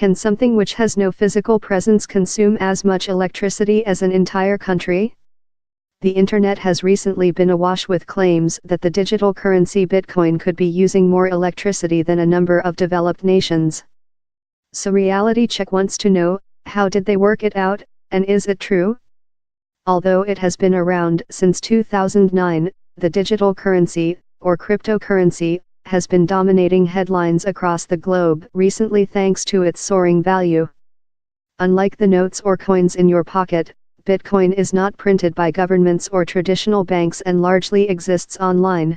Can something which has no physical presence consume as much electricity as an entire country? The internet has recently been awash with claims that the digital currency Bitcoin could be using more electricity than a number of developed nations. So Reality Check wants to know, how did they work it out, and is it true? Although it has been around since 2009, the digital currency, or cryptocurrency, has been dominating headlines across the globe recently thanks to its soaring value. Unlike the notes or coins in your pocket, Bitcoin is not printed by governments or traditional banks and largely exists online.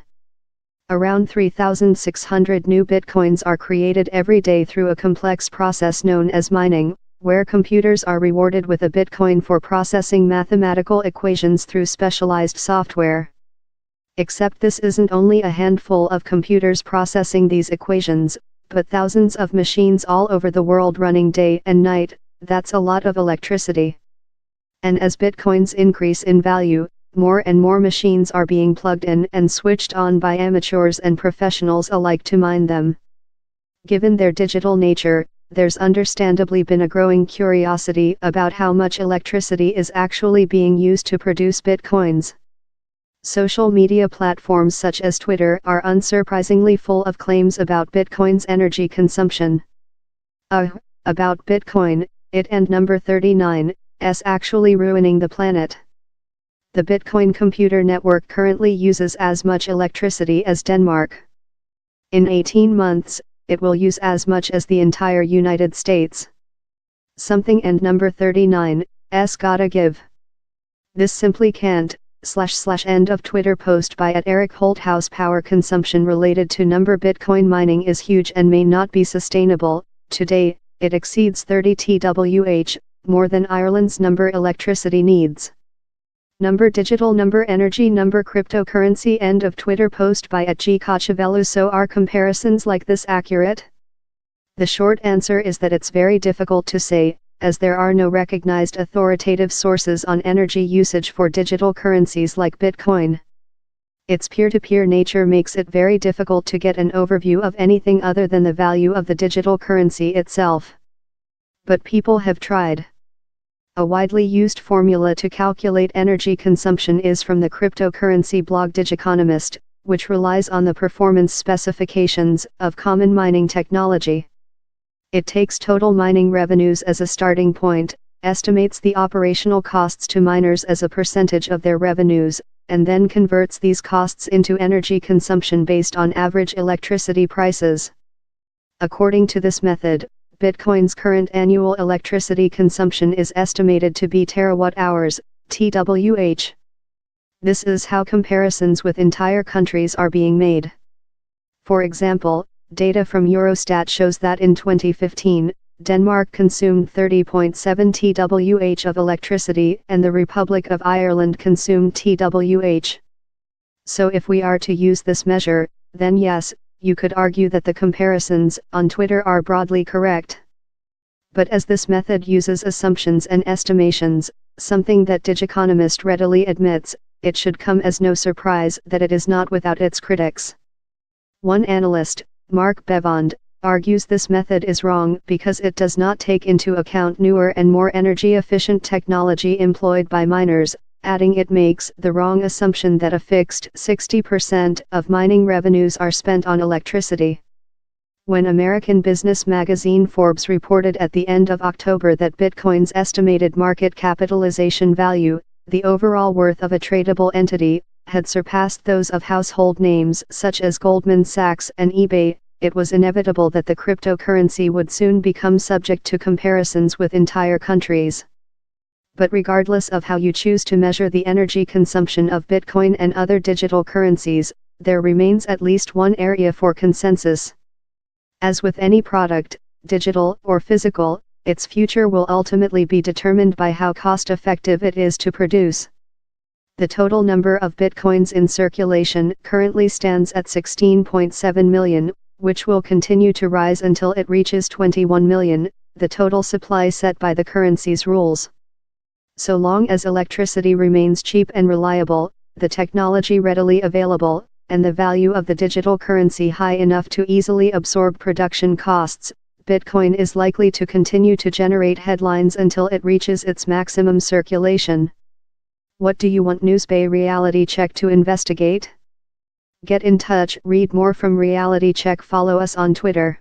Around 3,600 new Bitcoins are created every day through a complex process known as mining, where computers are rewarded with a Bitcoin for processing mathematical equations through specialized software. Except this isn't only a handful of computers processing these equations, but thousands of machines all over the world running day and night. That's a lot of electricity. And as Bitcoins increase in value, more and more machines are being plugged in and switched on by amateurs and professionals alike to mine them. Given their digital nature, there's understandably been a growing curiosity about how much electricity is actually being used to produce Bitcoins. Social media platforms such as Twitter are unsurprisingly full of claims about Bitcoin's energy consumption. About Bitcoin, it and number 39, is actually ruining the planet. The Bitcoin computer network currently uses as much electricity as Denmark. In 18 months, it will use as much as the entire United States. Something and number 39, gotta give. This simply can't. / end of Twitter post by @Eric Holthouse. Power consumption related to number Bitcoin mining is huge and may not be sustainable. Today, it exceeds 30 TWh, more than Ireland's number electricity needs. Number digital number energy number cryptocurrency. End of Twitter post by @GCochevelu. So are comparisons like this accurate? The short answer is that it's very difficult to say, as there are no recognized authoritative sources on energy usage for digital currencies like Bitcoin. Its peer-to-peer nature makes it very difficult to get an overview of anything other than the value of the digital currency itself. But people have tried. A widely used formula to calculate energy consumption is from the cryptocurrency blog Digiconomist, which relies on the performance specifications of common mining technology. It takes total mining revenues as a starting point, estimates the operational costs to miners as a percentage of their revenues, and then converts these costs into energy consumption based on average electricity prices. According to this method, Bitcoin's current annual electricity consumption is estimated to be terawatt-hours, TWh. This is how comparisons with entire countries are being made. For example, data from Eurostat shows that in 2015, Denmark consumed 30.7 TWh of electricity and the Republic of Ireland consumed TWh. So if we are to use this measure, then yes, you could argue that the comparisons on Twitter are broadly correct. But as this method uses assumptions and estimations, something that Digiconomist readily admits, it should come as no surprise that it is not without its critics. One analyst, Mark Bevand, argues this method is wrong because it does not take into account newer and more energy-efficient technology employed by miners, adding it makes the wrong assumption that a fixed 60% of mining revenues are spent on electricity. When American business magazine Forbes reported at the end of October that Bitcoin's estimated market capitalization value, the overall worth of a tradable entity, had surpassed those of household names such as Goldman Sachs and eBay, it was inevitable that the cryptocurrency would soon become subject to comparisons with entire countries. But regardless of how you choose to measure the energy consumption of Bitcoin and other digital currencies, there remains at least one area for consensus. As with any product, digital or physical, its future will ultimately be determined by how cost-effective it is to produce. The total number of Bitcoins in circulation currently stands at 16.7 million, which will continue to rise until it reaches 21 million, the total supply set by the currency's rules. So long as electricity remains cheap and reliable, the technology readily available, and the value of the digital currency high enough to easily absorb production costs, Bitcoin is likely to continue to generate headlines until it reaches its maximum circulation. What do you want Newsbay Reality Check to investigate? Get in touch, read more from Reality Check, follow us on Twitter.